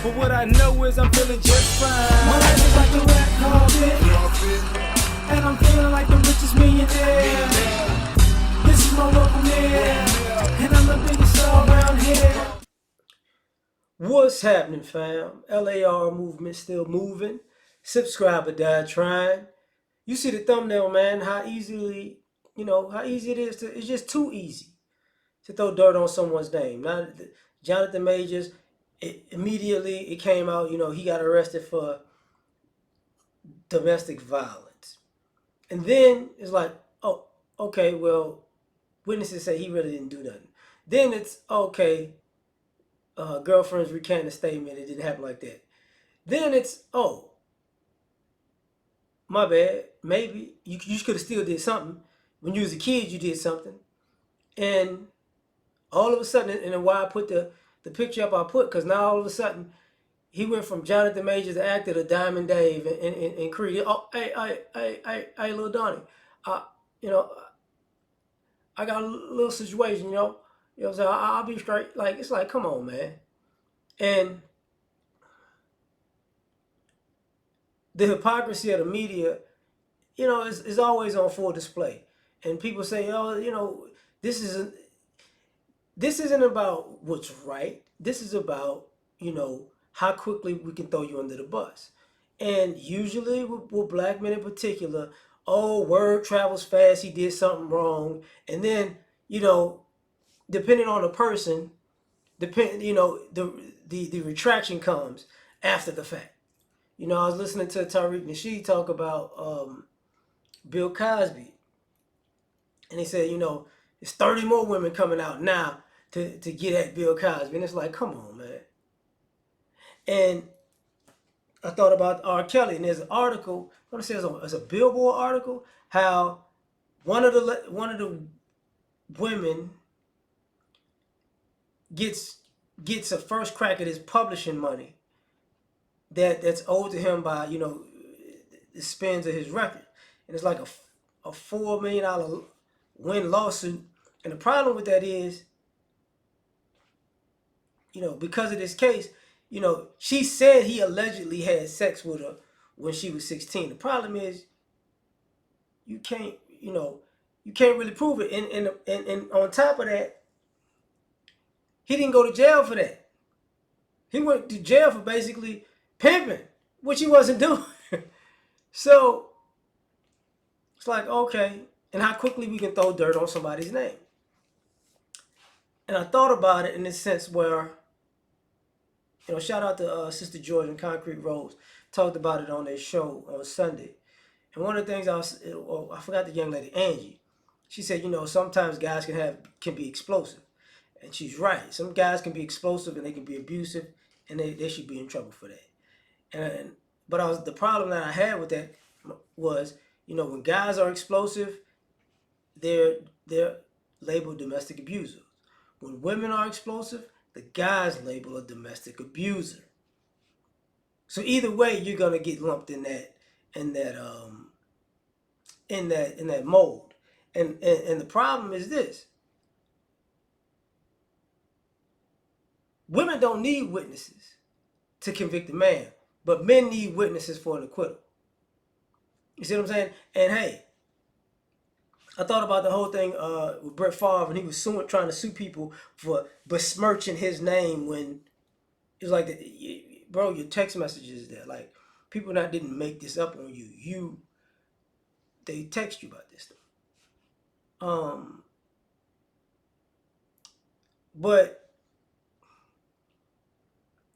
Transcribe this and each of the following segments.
But what I know is I'm feeling just fine. My life is like a red carpet, and I'm feeling like the richest millionaire. This is my local mayor, and I'm the biggest star around here. What's happening, fam? L.A.R. movement still moving. Subscriber died trying. You see the thumbnail, man, how easily, how easy it is it's just too easy to throw dirt on someone's name. Now, Jonathan Majors, immediately it came out, he got arrested for domestic violence. And then it's like, oh, okay, well, witnesses say he really didn't do nothing. Then it's, okay, girlfriends recant a statement, it didn't happen like that. Then it's, oh, my bad, maybe you could have still did something. When you was a kid, you did something. And all of a sudden, and then why I put the picture up I put, because now all of a sudden, he went from Jonathan Majors, the actor, to Diamond Dave and Creed. Oh, hey, little Donnie, you know, I got a little situation, you know what I'm saying? I'll be straight. Like, it's like, come on, man. And the hypocrisy of the media, is always on full display. And people say, oh, this isn't about what's right. This is about, how quickly we can throw you under the bus. And usually with black men in particular, oh, word travels fast, he did something wrong. And then, depending on the person, the retraction comes after the fact. I was listening to Tariq Nasheed talk about Bill Cosby. And he said, there's 30 more women coming out now to get at Bill Cosby. And it's like, come on, man. And I thought about R. Kelly, and there's an article, I want to say it's a Billboard article, how one of the women gets a first crack at his publishing money that's owed to him by, the spins of his record. And it's like a $4 million win lawsuit. And the problem with that is, because of this case, she said he allegedly had sex with her when she was 16. The problem is you can't really prove it. And on top of that, he didn't go to jail for that. He went to jail for basically pimping, which he wasn't doing. So it's like, okay, and how quickly we can throw dirt on somebody's name. And I thought about it in this sense where, shout out to Sister George and Concrete Rose, talked about it on their show on Sunday. And one of the things I forgot the young lady, Angie. She said, sometimes guys can be explosive. And she's right. Some guys can be explosive and they can be abusive, and they should be in trouble for that. But the problem that I had with that was, when guys are explosive, they're labeled domestic abusers. When women are explosive, the guy's label a domestic abuser. So either way, you're gonna get lumped in that mold. And the problem is this: women don't need witnesses to convict a man, but men need witnesses for an acquittal. You see what I'm saying? And hey, I thought about the whole thing with Brett Favre, and he was trying to sue people for besmirching his name when it was like, bro, your text messages there. Like, people didn't make this up on you. They text you about this stuff. But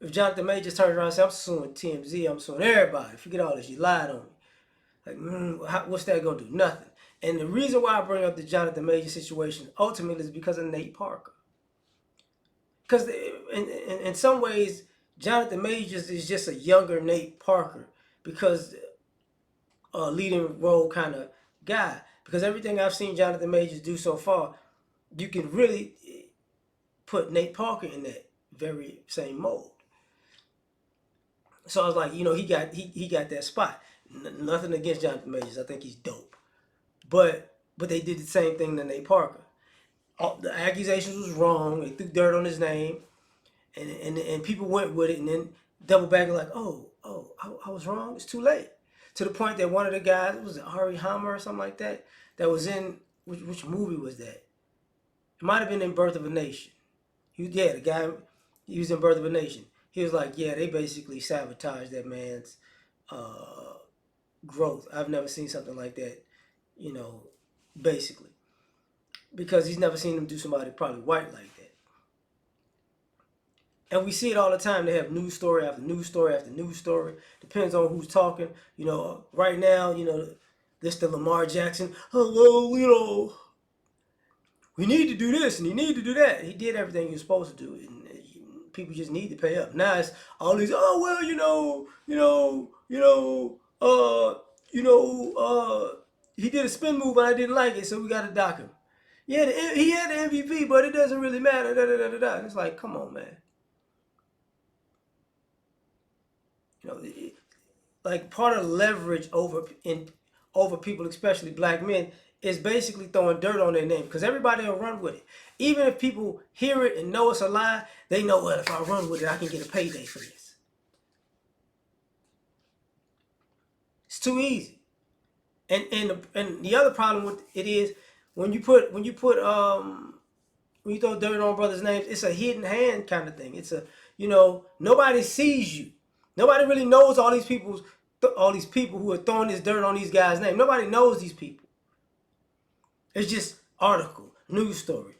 if Jonathan Majors turns around and says, I'm suing TMZ, I'm suing everybody, forget all this, you lied on me. Like, what's that gonna do? Nothing. And the reason why I bring up the Jonathan Majors situation ultimately is because of Nate Parker. Because in some ways, Jonathan Majors is just a younger Nate Parker, because a leading role kind of guy. Because everything I've seen Jonathan Majors do so far, you can really put Nate Parker in that very same mold. So I was like, he got that spot. Nothing against Jonathan Majors. I think he's dope. But they did the same thing to Nate Parker. The accusations was wrong. They threw dirt on his name, and people went with it. And then double back and like, I was wrong. It's too late. To the point that one of the guys, was it Ari Hammer or something like that, that was in which movie was that? It might have been in Birth of a Nation. The guy, he was in Birth of a Nation. He was like, yeah, they basically sabotaged that man's growth. I've never seen something like that, basically. Because he's never seen them do somebody probably white like that. And we see it all the time. They have news story after news story after news story. Depends on who's talking. Right now, this the Lamar Jackson. Hello, we need to do this and he need to do that. He did everything he was supposed to do, and people just need to pay up. Now it's all these. Oh well, he did a spin move and I didn't like it, so we got to dock him. Yeah, he had the MVP, but it doesn't really matter. Da, da, da, da, da. And it's like, come on, man. Like part of leverage over people, especially black men, is basically throwing dirt on their name, because everybody will run with it. Even if people hear it and know it's a lie, they know, well, if I run with it, I can get a payday for this. It's too easy. And the other problem with it is when you throw dirt on brothers' names, it's a hidden hand kind of thing. It's nobody sees you. Nobody really knows all these people who are throwing this dirt on these guys' names. Nobody knows these people. It's just article, news story,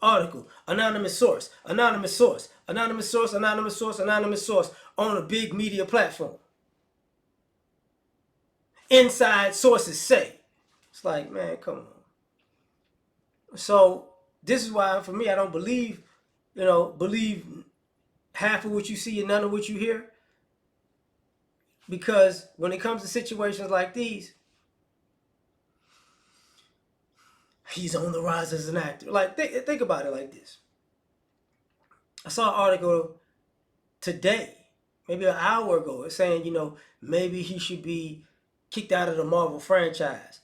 article, anonymous source, anonymous source, anonymous source, anonymous source, anonymous source on a big media platform. Inside sources say. It's like, man, come on. So this is why, for me, I don't believe half of what you see and none of what you hear. Because when it comes to situations like these, he's on the rise as an actor. Like, think about it like this. I saw an article today, maybe an hour ago, saying, maybe he should be kicked out of the Marvel franchise.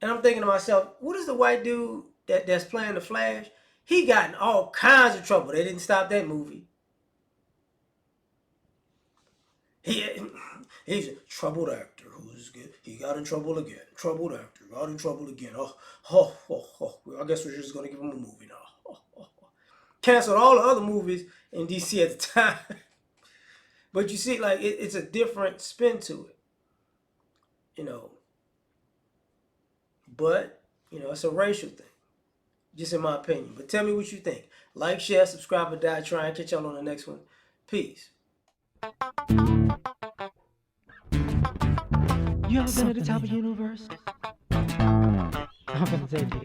And I'm thinking to myself, what is the white dude that's playing the Flash? He got in all kinds of trouble. They didn't stop that movie. He's a troubled actor who's good. He got in trouble again. Troubled actor got in trouble again. I guess we're just gonna give him a movie now. Canceled all the other movies in DC at the time. But you see, like it's a different spin to it, But it's a racial thing, just in my opinion. But tell me what you think. Like, share, subscribe, or die trying. Catch y'all on the next one. Peace. You ever been at the top of the universe? I'm gonna take you.